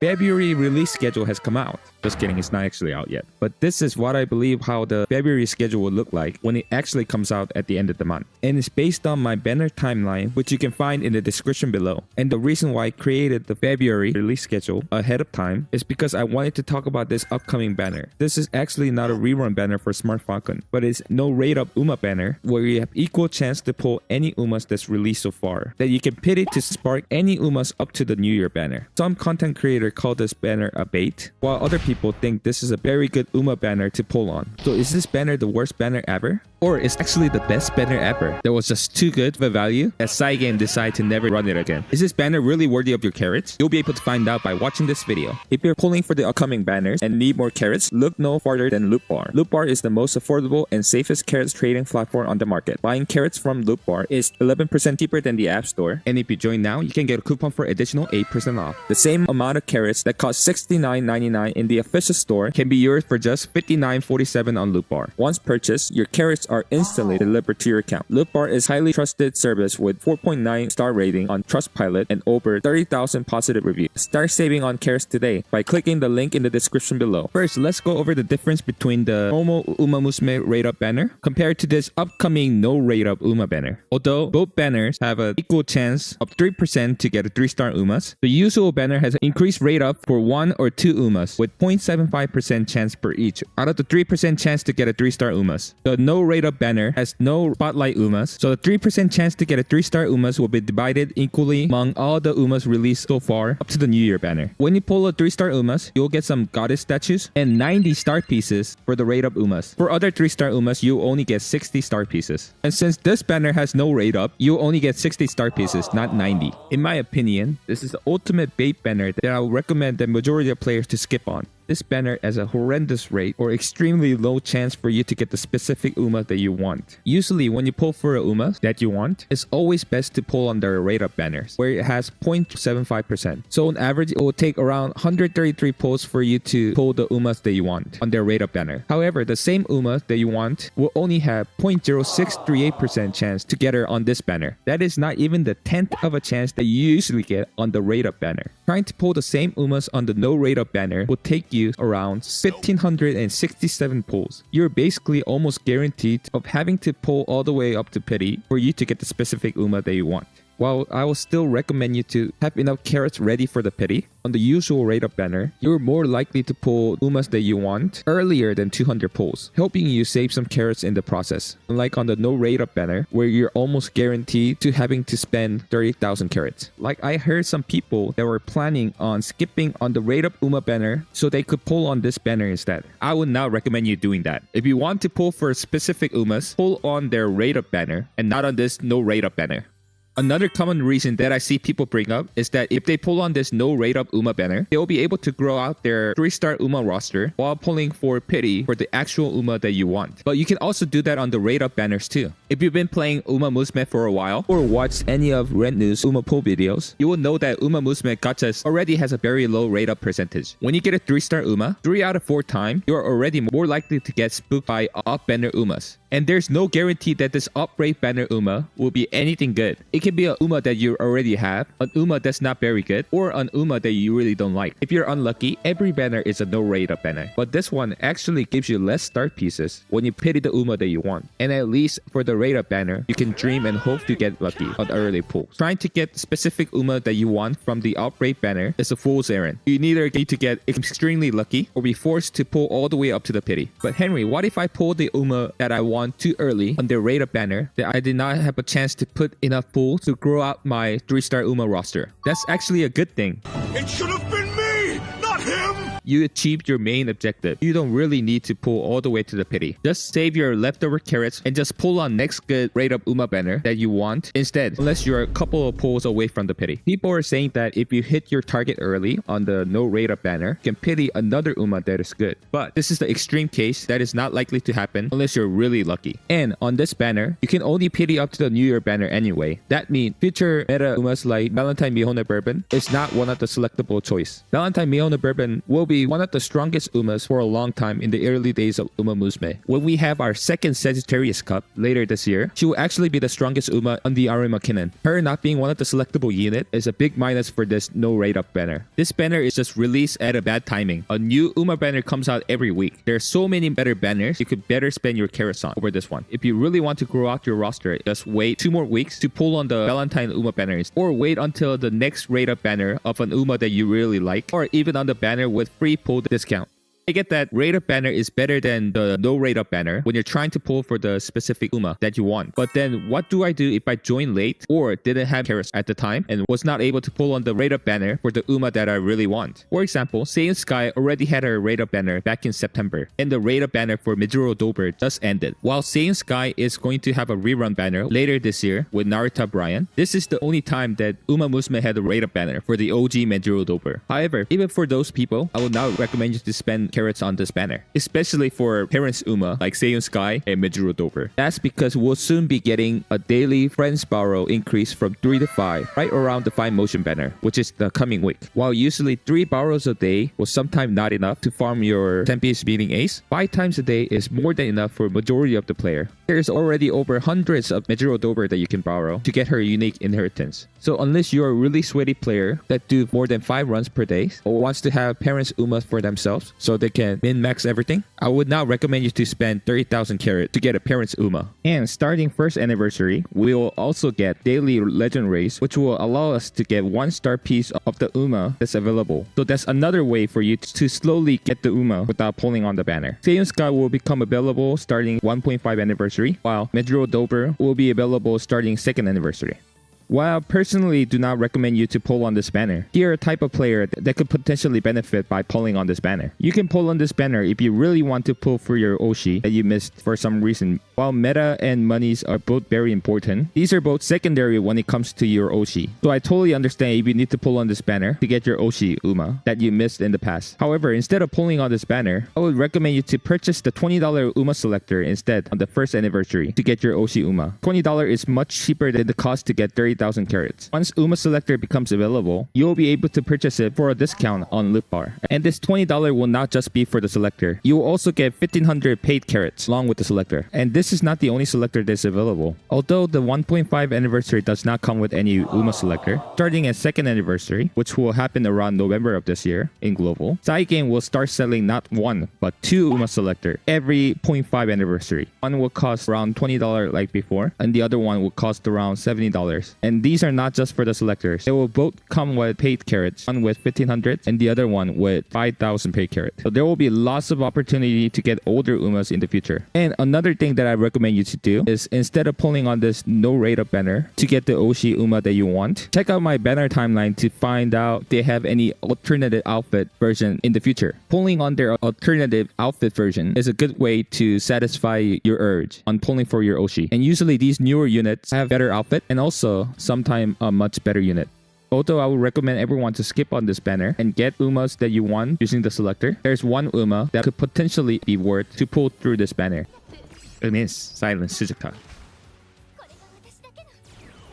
February release schedule has come out. Just kidding, it's not actually out yet. But this is what I believe how the February schedule will look like when it actually comes out at the end of the month. And it's based on my banner timeline, which you can find in the description below. And the reason why I created the February release schedule ahead of time is because I wanted to talk about this upcoming banner. This is actually not a rerun banner for Smart Falcon, but it's no rate up UMA banner where you have equal chance to pull any UMAs that's released so far, that you can pity to spark any UMAs up to the New Year banner. Some content creators call this banner a bait, while other people think this is a very good UMA banner to pull on. So is this banner the worst banner ever? Or is actually the best banner ever that was just too good of a value that Cygame decided to never run it again? Is this banner really worthy of your carats? You'll be able to find out by watching this video. If you're pulling for the upcoming banners and need more carats, look no farther than Loop Bar. Loop Bar is the most affordable and safest carats trading platform on the market. Buying carats from Loop Bar is 11% cheaper than the App Store, and if you join now, you can get a coupon for additional 8% off. The same amount of carats that cost $69.99 in the official store can be yours for just $59.47 on Loop Bar. Once purchased, your carats are instantly delivered to your account. Loop Bar is highly trusted service with 4.9 star rating on Trustpilot and over 30,000 positive reviews. Start saving on carats today by clicking the link in the description below. First, let's go over the difference between the normal Uma Musume rate up banner compared to this upcoming no rate up Uma banner. Although both banners have an equal chance of 3% to get a 3-star Umas, the usual banner has an increased rate up for 1 or 2 Umas with 0.75% chance per each out of the 3% chance to get a 3-star Umas. The no rate up banner has no spotlight Umas, so the 3% chance to get a 3-star Umas will be divided equally among all the Umas released so far up to the New Year banner. When you pull a 3-star Umas, you'll get some goddess statues and 90 star pieces for the rate up Umas. For other 3-star Umas, you only get 60 star pieces. And since this banner has no rate up, you only get 60 star pieces, not 90. In my opinion, this is the ultimate bait banner that I would recommend the majority of players to skip on. This banner has a horrendous rate or extremely low chance for you to get the specific UMA that you want. Usually when you pull for a UMA that you want, it's always best to pull on their rate up banners where it has 0.75%. So on average, it will take around 133 pulls for you to pull the UMAs that you want on their rate up banner. However, the same UMA that you want will only have 0.0638% chance to get her on this banner. That is not even the 10th of a chance that you usually get on the rate up banner. Trying to pull the same UMAs on the no rate up banner will take you around 1,567 pulls. You're basically almost guaranteed of having to pull all the way up to pity for you to get the specific UMA that you want. While I will still recommend you to have enough carats ready for the pity, on the usual rate up banner, you're more likely to pull Umas that you want earlier than 200 pulls, helping you save some carats in the process. Unlike on the no rate up banner, where you're almost guaranteed to having to spend 30,000 carats. Like I heard some people that were planning on skipping on the rate up Uma banner so they could pull on this banner instead. I would not recommend you doing that. If you want to pull for specific Umas, pull on their rate up banner and not on this no rate up banner. Another common reason that I see people bring up is that if they pull on this no rate up Uma banner, they will be able to grow out their 3-star Uma roster while pulling for pity for the actual Uma that you want. But you can also do that on the rate up banners too. If you've been playing Uma Musume for a while or watched any of Red News Uma pull videos, you will know that Uma Musume gachas already has a very low rate up percentage. When you get a 3-star Uma, 3 out of 4 times, you are already more likely to get spooked by up banner Umas. And there's no guarantee that this up-rate banner Uma will be anything good. It can be a Uma that you already have, an Uma that's not very good, or an Uma that you really don't like. If you're unlucky, every banner is a no-rate up banner. But this one actually gives you less start pieces when you pity the Uma that you want. And at least for the rate up banner, you can dream and hope to get lucky on early pulls. Trying to get specific Uma that you want from the up-rate banner is a fool's errand. You either need to get extremely lucky or be forced to pull all the way up to the pity. But Henry, what if I pull the Uma that I want too early on their rate up banner that I did not have a chance to put enough pulls to grow out my 3-star Uma roster? That's actually a good thing. It should have been me, not him! You achieved your main objective. You don't really need to pull all the way to the pity. Just save your leftover carats and just pull on next good rate up Uma banner that you want instead, unless you're a couple of pulls away from the pity. People are saying that if you hit your target early on the no rate up banner, you can pity another Uma that is good. But this is the extreme case that is not likely to happen unless you're really lucky. And on this banner, you can only pity up to the New Year banner anyway. That that means future meta umas like Valentine Mihone Bourbon is not one of the selectable choice. Valentine Mihone Bourbon will be one of the strongest umas for a long time in the early days of Uma Musume. When we have our second Sagittarius Cup later this year, she will actually be the strongest uma on the Arima Kinnen. Her not being one of the selectable unit is a big minus for this no rate up banner. This banner is just released at a bad timing. A new uma banner comes out every week. There are so many better banners, you could better spend your carats on over this one. If you really want to grow out your roster, just wait 2 more weeks to pull on the Valentine uma banners, or wait until the next rate up banner of an uma that you really like, or even on the banner with free pull discount. I get that rate up banner is better than the no rate up banner when you're trying to pull for the specific uma that you want. But then what do I do if I join late or didn't have carats at the time and was not able to pull on the rate up banner for the uma that I really want? For example, Saiyan Sky already had her rate up banner back in September, and the rate up banner for Mijuro Dober just ended. While Saiyan Sky is going to have a rerun banner later this year with Naruto Brian, this is the only time that Uma Musume had a rate up banner for the OG Mijuro Dober. However, even for those people, I would not recommend you to spend carats on this banner, especially for parents uma like Seiun Sky and Mijuro Dober. That's because we'll soon be getting a daily friends borrow increase from 3 to 5 right around the 5 motion banner, which is the coming week. While usually 3 borrows a day was sometimes not enough to farm your champions meeting ace, 5 times a day is more than enough for majority of the player. There's already over hundreds of Mijuro Dober that you can borrow to get her unique inheritance. So unless you're a really sweaty player that do more than 5 runs per day or wants to have parents umas for themselves so they can min-max everything, I would not recommend you to spend 30,000 carat to get a parents uma. And starting first anniversary, we will also get daily legend race, which will allow us to get 1-star piece of the uma that's available. So that's another way for you to slowly get the uma without pulling on the banner. Seiun Sky will become available starting 1.5 anniversary, while Mijuro Dober will be available starting 2nd anniversary. While I personally do not recommend you to pull on this banner, here are a type of player that could potentially benefit by pulling on this banner. You can pull on this banner if you really want to pull for your Oshi that you missed for some reason. While meta and monies are both very important, these are both secondary when it comes to your Oshi. So I totally understand if you need to pull on this banner to get your Oshi uma that you missed in the past. However, instead of pulling on this banner, I would recommend you to purchase the $20 uma selector instead on the 1st anniversary to get your Oshi uma. $20 is much cheaper than the cost to get 30,000 carats. Once uma selector becomes available, you'll be able to purchase it for a discount on Lip Bar. And this $20 will not just be for the selector. You will also get 1,500 paid carats along with the selector. And this is not the only selector that's available. Although the 1.5 anniversary does not come with any uma selector, starting at 2nd anniversary, which will happen around November of this year in global, Game will start selling not 1 but 2 uma selector every 0.5 anniversary. One will cost around $20 like before, and the other one will cost around $70. And these are not just for the selectors. They will both come with paid carats, one with 1,500 and the other one with 5,000 paid carats. So there will be lots of opportunity to get older umas in the future. And another thing that I recommend you to do is instead of pulling on this no rate up banner to get the Oshi uma that you want, check out my banner timeline to find out if they have any alternative outfit version in the future. Pulling on their alternative outfit version is a good way to satisfy your urge on pulling for your Oshi. And usually these newer units have better outfit and also sometimes a much better unit. Although I would recommend everyone to skip on this banner and get umas that you want using the selector, there's one uma that could potentially be worth to pull through this banner. It is Silent Suzuka.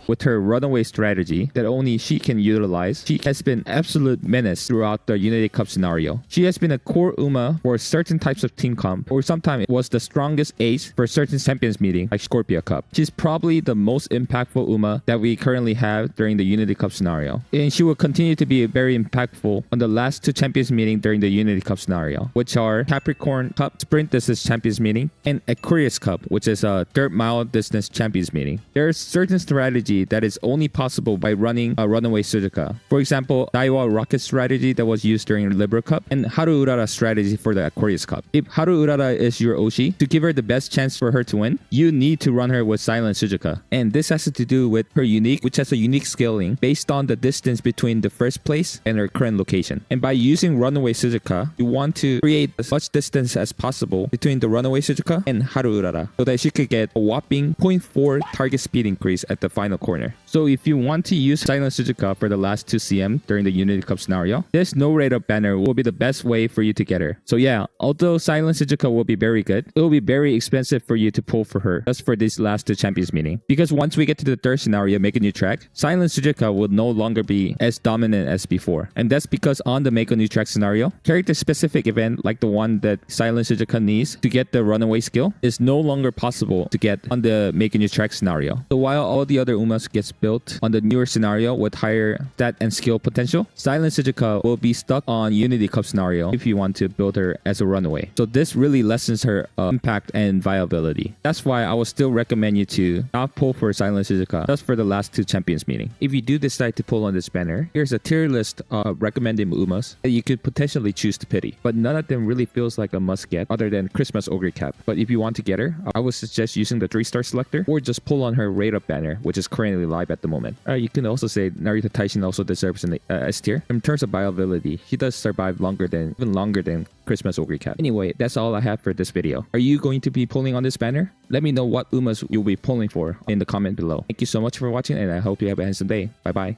With her runaway strategy that only she can utilize, she has been absolute menace throughout the Unity Cup scenario. She has been a core uma for certain types of team comp, or sometimes it was the strongest ace for certain champions meeting like Scorpio Cup. She's probably the most impactful uma that we currently have during the Unity Cup scenario. And she will continue to be very impactful on the last 2 champions meeting during the Unity Cup scenario, which are Capricorn Cup Sprint Distance Champions meeting and Aquarius Cup, which is a third mile distance champions meeting. There are certain strategies that is only possible by running a runaway Suzuka. For example, Daiwa Rocket strategy that was used during Libra Cup and Haru Urara strategy for the Aquarius Cup. If Haru Urara is your Oshi, to give her the best chance for her to win, you need to run her with Silent Suzuka. And this has to do with her unique, which has a unique scaling based on the distance between the first place and her current location. And by using runaway Suzuka, you want to create as much distance as possible between the runaway Suzuka and Haru Urara so that she could get a whopping 0.4 target speed increase at the final corner. So if you want to use Silent Suzuka for the last 2 CM during the Unity Cup scenario, this no rate up banner will be the best way for you to get her. So yeah, although Silent Suzuka will be very good, it will be very expensive for you to pull for her just for this last 2 champions meeting. Because once we get to the 3rd scenario, Make a New Track, Silent Suzuka will no longer be as dominant as before. And that's because on the Make a New Track scenario, character specific event like the one that Silent Suzuka needs to get the runaway skill is no longer possible to get on the Make a New Track scenario. So while all the other Umas gets built on the newer scenario with higher stat and skill potential, Silent Suzuka will be stuck on Unity Cup scenario if you want to build her as a runaway. So this really lessens her impact and viability. That's why I would still recommend you to not pull for Silent Suzuka just for the last 2 champions meeting. If you do decide to pull on this banner, here's a tier list of recommended Umas that you could potentially choose to pity, but none of them really feels like a must get other than Christmas Oguri cap. But if you want to get her, I would suggest using the 3-star selector or just pull on her rate up banner, which is currently live at the moment. You can also say Narita Taishin also deserves an S tier. In terms of viability, he does survive even longer than Christmas Oguri cap. Anyway, that's all I have for this video. Are you going to be pulling on this banner? Let me know what Umas you'll be pulling for in the comment below. Thank you so much for watching, and I hope you have a handsome day. Bye bye.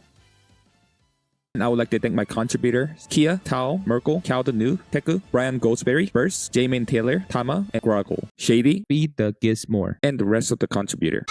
And I would like to thank my contributors, Kia, Tao, Merkel, Cal the New, Teku, Brian Goldsberry, Burst, Jamin Taylor, Tama, and Groggle, Shady, Feed the Gizmore, and the rest of the contributors.